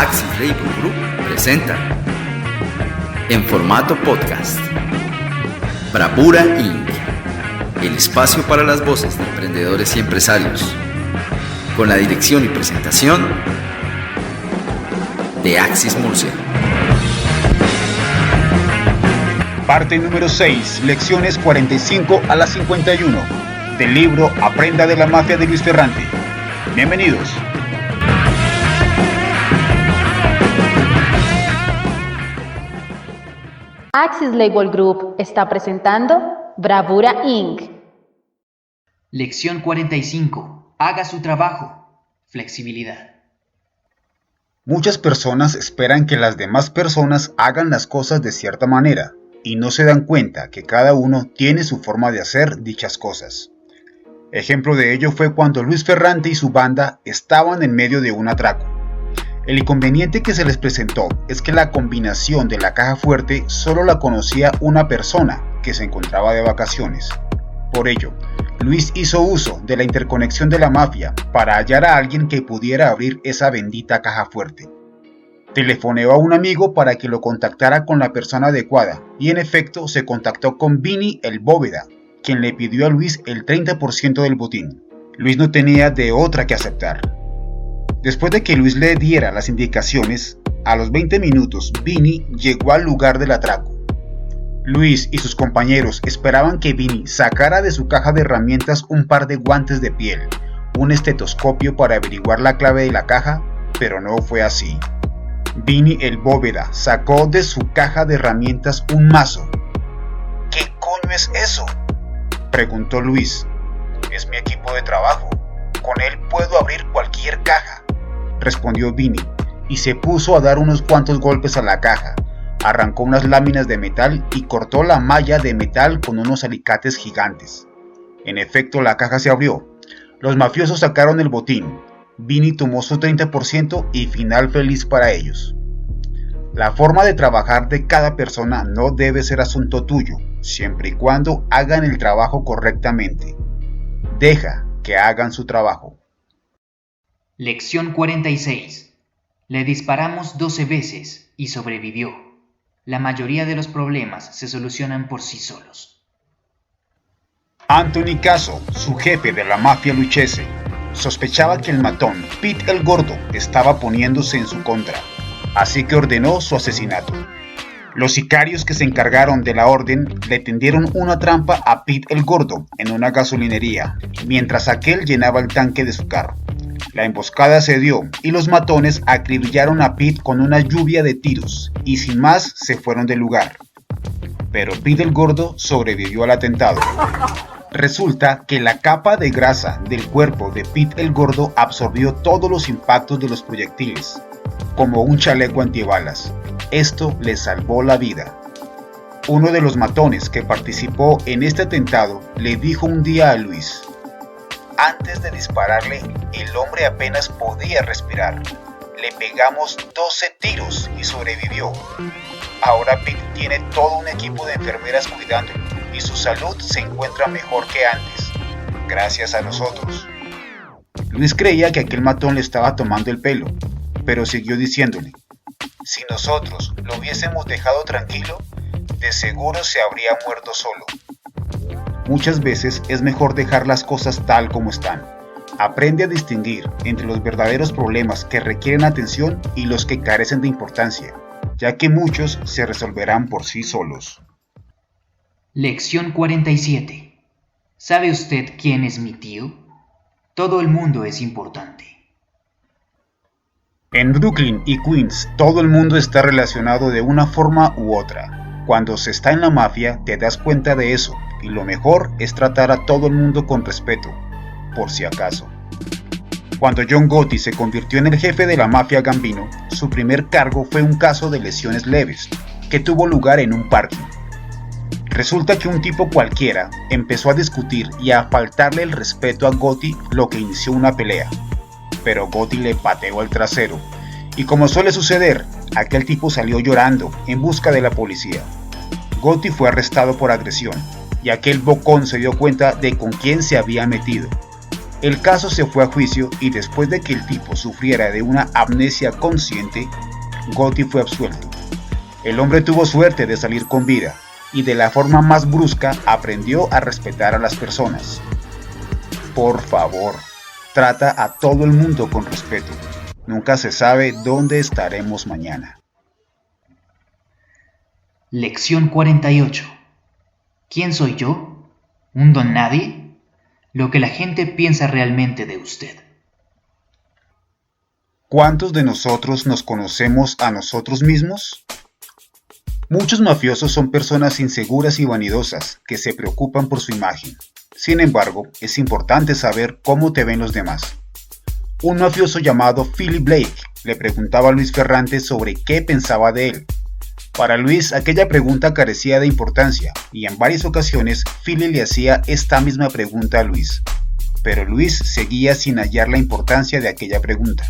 Axis Label Group presenta, en formato podcast, Bravura Inc., el espacio para las voces de emprendedores y empresarios, con la dirección y presentación de Axis Murcia. Parte número 6, lecciones 45 a las 51, del libro Aprenda de la Mafia de Luis Ferrante. Bienvenidos. Axis Label Group está presentando Bravura Inc. Lección 45. Haga su trabajo. Flexibilidad. Muchas personas esperan que las demás personas hagan las cosas de cierta manera y no se dan cuenta que cada uno tiene su forma de hacer dichas cosas. Ejemplo de ello fue cuando Luis Ferrante y su banda estaban en medio de un atraco. El inconveniente que se les presentó es que la combinación de la caja fuerte solo la conocía una persona que se encontraba de vacaciones. Por ello, Luis hizo uso de la interconexión de la mafia para hallar a alguien que pudiera abrir esa bendita caja fuerte. Telefoneó a un amigo para que lo contactara con la persona adecuada y en efecto se contactó con Vini el Bóveda, quien le pidió a Luis el 30% del botín. Luis no tenía de otra que aceptar. Después de que Luis le diera las indicaciones, a los 20 minutos Vini llegó al lugar del atraco. Luis y sus compañeros esperaban que Vini sacara de su caja de herramientas un par de guantes de piel, un estetoscopio para averiguar la clave de la caja, pero no fue así. Vini el Bóveda sacó de su caja de herramientas un mazo. ¿Qué coño es eso?, preguntó Luis. Es mi equipo de trabajo. Con él puedo abrir cualquier caja, respondió Vini, y se puso a dar unos cuantos golpes a la caja. Arrancó unas láminas de metal y cortó la malla de metal con unos alicates gigantes. En efecto, la caja se abrió. Los mafiosos sacaron el botín. Vini tomó su 30% y final feliz para ellos. La forma de trabajar de cada persona no debe ser asunto tuyo, siempre y cuando hagan el trabajo correctamente. Deja que hagan su trabajo. Lección 46. Le disparamos 12 veces y sobrevivió. La mayoría de los problemas se solucionan por sí solos. Anthony Caso, su jefe de la mafia lucchese, sospechaba que el matón Pete el Gordo estaba poniéndose en su contra, así que ordenó su asesinato. Los sicarios que se encargaron de la orden le tendieron una trampa a Pete el Gordo en una gasolinería, mientras aquel llenaba el tanque de su carro. La emboscada se dio y los matones acribillaron a Pete con una lluvia de tiros y sin más se fueron del lugar. Pero Pete el Gordo sobrevivió al atentado. Resulta que la capa de grasa del cuerpo de Pete el Gordo absorbió todos los impactos de los proyectiles, como un chaleco antibalas. Esto le salvó la vida. Uno de los matones que participó en este atentado le dijo un día a Luis: antes de dispararle, el hombre apenas podía respirar. Le pegamos 12 tiros y sobrevivió. Ahora Pete tiene todo un equipo de enfermeras cuidándolo y su salud se encuentra mejor que antes, gracias a nosotros. Luis creía que aquel matón le estaba tomando el pelo, pero siguió diciéndole: si nosotros lo hubiésemos dejado tranquilo, de seguro se habría muerto solo. Muchas veces es mejor dejar las cosas tal como están. Aprende a distinguir entre los verdaderos problemas que requieren atención y los que carecen de importancia, ya que muchos se resolverán por sí solos. Lección 47. ¿Sabe usted quién es mi tío? Todo el mundo es importante. En Brooklyn y Queens, todo el mundo está relacionado de una forma u otra. Cuando se está en la mafia, te das cuenta de eso, y lo mejor es tratar a todo el mundo con respeto, por si acaso. Cuando John Gotti se convirtió en el jefe de la mafia Gambino, su primer cargo fue un caso de lesiones leves, que tuvo lugar en un parking. Resulta que un tipo cualquiera empezó a discutir y a faltarle el respeto a Gotti, lo que inició una pelea. Pero Gotti le pateó el trasero, y como suele suceder, aquel tipo salió llorando en busca de la policía. Gotti fue arrestado por agresión, y aquel bocón se dio cuenta de con quién se había metido. El caso se fue a juicio y después de que el tipo sufriera de una amnesia consciente, Gotti fue absuelto. El hombre tuvo suerte de salir con vida y de la forma más brusca aprendió a respetar a las personas. Por favor, trata a todo el mundo con respeto. Nunca se sabe dónde estaremos mañana. Lección 48. ¿Quién soy yo? ¿Un don nadie? Lo que la gente piensa realmente de usted. ¿Cuántos de nosotros nos conocemos a nosotros mismos? Muchos mafiosos son personas inseguras y vanidosas que se preocupan por su imagen. Sin embargo, es importante saber cómo te ven los demás. Un mafioso llamado Philip Blake le preguntaba a Luis Ferrante sobre qué pensaba de él. Para Luis, aquella pregunta carecía de importancia, y en varias ocasiones Philip le hacía esta misma pregunta a Luis. Pero Luis seguía sin hallar la importancia de aquella pregunta.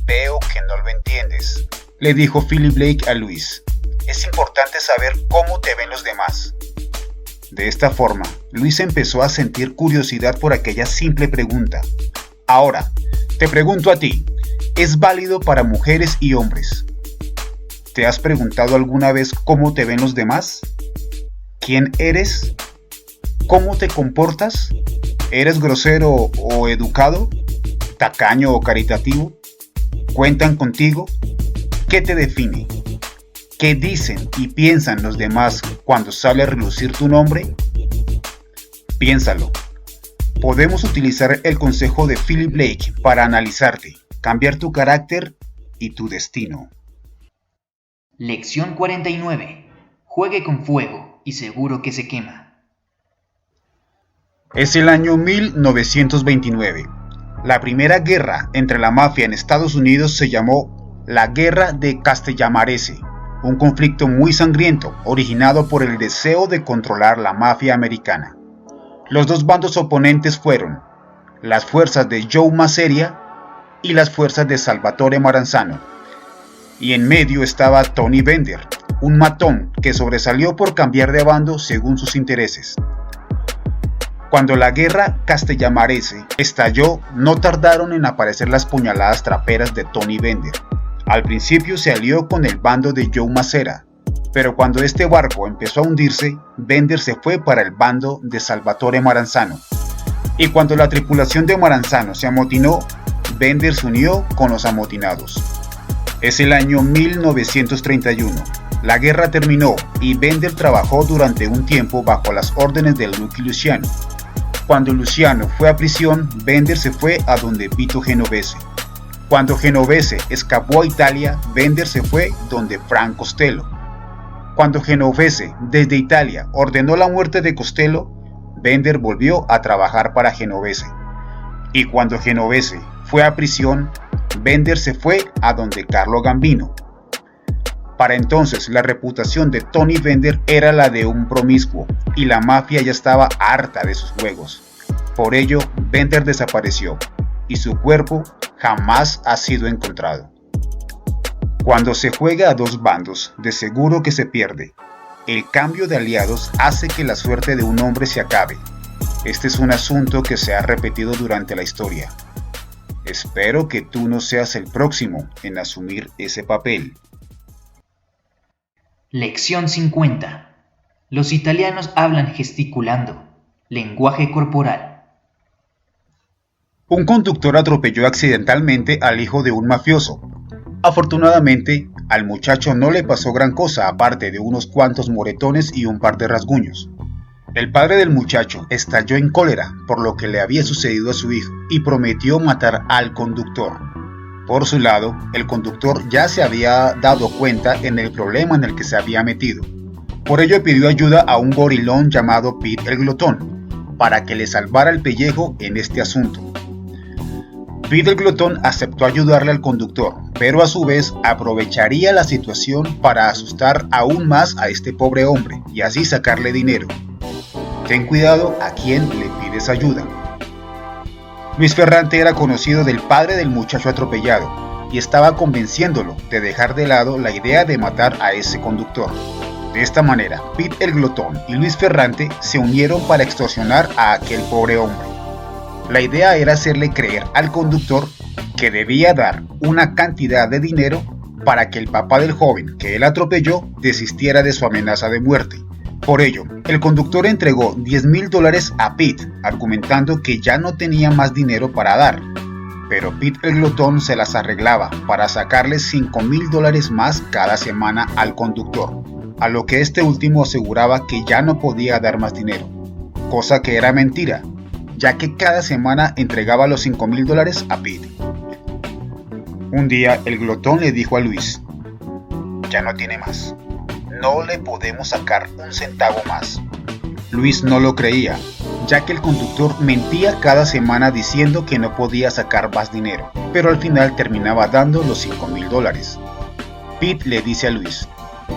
«Veo que no lo entiendes», le dijo Philip Blake a Luis. «Es importante saber cómo te ven los demás». De esta forma, Luis empezó a sentir curiosidad por aquella simple pregunta. Ahora, te pregunto a ti, ¿es válido para mujeres y hombres? ¿Te has preguntado alguna vez cómo te ven los demás? ¿Quién eres? ¿Cómo te comportas? ¿Eres grosero o educado? ¿Tacaño o caritativo? ¿Cuentan contigo? ¿Qué te define? ¿Qué dicen y piensan los demás cuando sale a relucir tu nombre? Piénsalo. Podemos utilizar el consejo de Philip Blake para analizarte, cambiar tu carácter y tu destino. Lección 49. Juegue con fuego y seguro que se quema. Es el año 1929. La primera guerra entre la mafia en Estados Unidos se llamó la Guerra de Castellamarese, un conflicto muy sangriento originado por el deseo de controlar la mafia americana. Los dos bandos oponentes fueron las fuerzas de Joe Masseria y las fuerzas de Salvatore Maranzano. Y en medio estaba Tony Bender, un matón que sobresalió por cambiar de bando según sus intereses. Cuando la guerra castellamarese estalló, no tardaron en aparecer las puñaladas traperas de Tony Bender. Al principio se alió con el bando de Joe Massera, pero cuando este barco empezó a hundirse, Bender se fue para el bando de Salvatore Maranzano. Y cuando la tripulación de Maranzano se amotinó, Bender se unió con los amotinados. Es el año 1931. La guerra terminó y Bender trabajó durante un tiempo bajo las órdenes de Lucky Luciano. Cuando Luciano fue a prisión, Bender se fue a donde Vito Genovese. Cuando Genovese escapó a Italia, Bender se fue donde Frank Costello. Cuando Genovese, desde Italia, ordenó la muerte de Costello, Bender volvió a trabajar para Genovese. Y cuando Genovese fue a prisión, Bender se fue a donde Carlo Gambino. Para entonces la reputación de Tony Bender era la de un promiscuo y la mafia ya estaba harta de sus juegos. Por ello, Bender desapareció y su cuerpo jamás ha sido encontrado. Cuando se juega a dos bandos, de seguro que se pierde. El cambio de aliados hace que la suerte de un hombre se acabe. Este es un asunto que se ha repetido durante la historia. Espero que tú no seas el próximo en asumir ese papel. Lección 50. Los italianos hablan gesticulando. Lenguaje corporal. Un conductor atropelló accidentalmente al hijo de un mafioso. Afortunadamente, al muchacho no le pasó gran cosa aparte de unos cuantos moretones y un par de rasguños. El padre del muchacho estalló en cólera por lo que le había sucedido a su hijo y prometió matar al conductor. Por su lado, el conductor ya se había dado cuenta en el problema en el que se había metido. Por ello pidió ayuda a un gorilón llamado Pete el Glotón, para que le salvara el pellejo en este asunto. Pete el Glotón aceptó ayudarle al conductor, pero a su vez aprovecharía la situación para asustar aún más a este pobre hombre y así sacarle dinero. Ten cuidado a quien le pides ayuda. Luis Ferrante era conocido del padre del muchacho atropellado y estaba convenciéndolo de dejar de lado la idea de matar a ese conductor. De esta manera, Pete el Glotón y Luis Ferrante se unieron para extorsionar a aquel pobre hombre. La idea era hacerle creer al conductor que debía dar una cantidad de dinero para que el papá del joven que él atropelló desistiera de su amenaza de muerte. Por ello, el conductor entregó $10,000 a Pete, argumentando que ya no tenía más dinero para dar. Pero Pete el glotón se las arreglaba para sacarle $5,000 más cada semana al conductor, a lo que este último aseguraba que ya no podía dar más dinero, cosa que era mentira, ya que cada semana entregaba los $5,000 a Pete. Un día el glotón le dijo a Luis: «Ya no tiene más. No le podemos sacar un centavo más». Luis no lo creía, ya que el conductor mentía cada semana diciendo que no podía sacar más dinero, pero al final terminaba dando los $5,000. Pete le dice a Luis: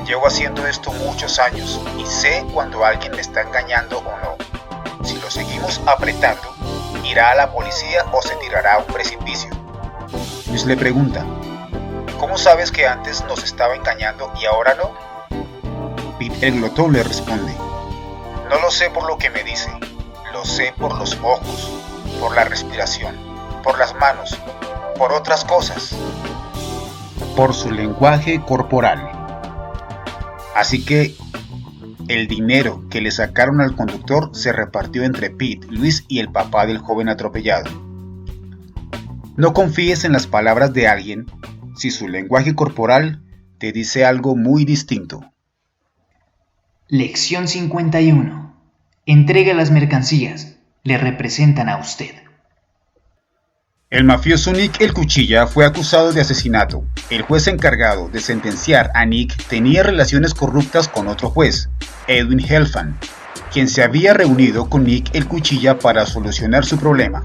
«Llevo haciendo esto muchos años y sé cuando alguien me está engañando o no. Si lo seguimos apretando, irá a la policía o se tirará a un precipicio». Luis le pregunta: «¿Cómo sabes que antes nos estaba engañando y ahora no?». Pete el glotón le responde: «No lo sé por lo que me dice, lo sé por los ojos, por la respiración, por las manos, por otras cosas, por su lenguaje corporal». Así que el dinero que le sacaron al conductor se repartió entre Pete, Luis y el papá del joven atropellado. No confíes en las palabras de alguien si su lenguaje corporal te dice algo muy distinto. Lección 51. Entregue las mercancías. Le representan a usted. El mafioso Nick el Cuchilla fue acusado de asesinato. El juez encargado de sentenciar a Nick tenía relaciones corruptas con otro juez, Edwin Helfand, quien se había reunido con Nick el Cuchilla para solucionar su problema.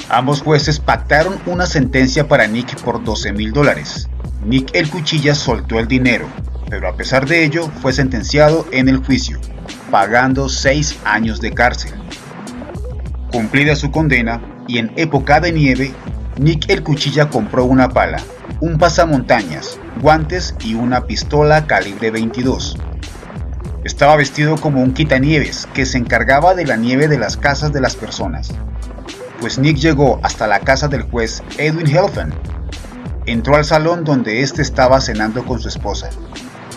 Ambos jueces pactaron una sentencia para Nick por $12,000. Nick el Cuchilla soltó el dinero, pero a pesar de ello fue sentenciado en el juicio, pagando 6 años de cárcel. Cumplida su condena, y en época de nieve, Nick el Cuchilla compró una pala, un pasamontañas, guantes y una pistola calibre 22. Estaba vestido como un quitanieves que se encargaba de la nieve de las casas de las personas. Pues Nick llegó hasta la casa del juez Edwin Helfand. Entró al salón donde éste estaba cenando con su esposa,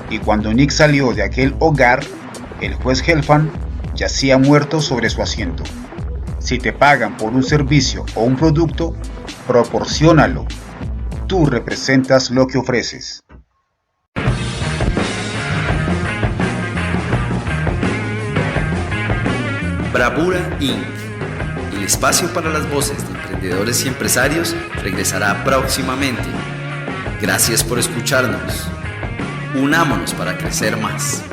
y cuando Nick salió de aquel hogar, el juez Helfand yacía muerto sobre su asiento. Si te pagan por un servicio o un producto, proporciónalo. Tú representas lo que ofreces. Bravura Inc. El espacio para las voces de emprendedores y empresarios regresará próximamente. Gracias por escucharnos. Unámonos para crecer más.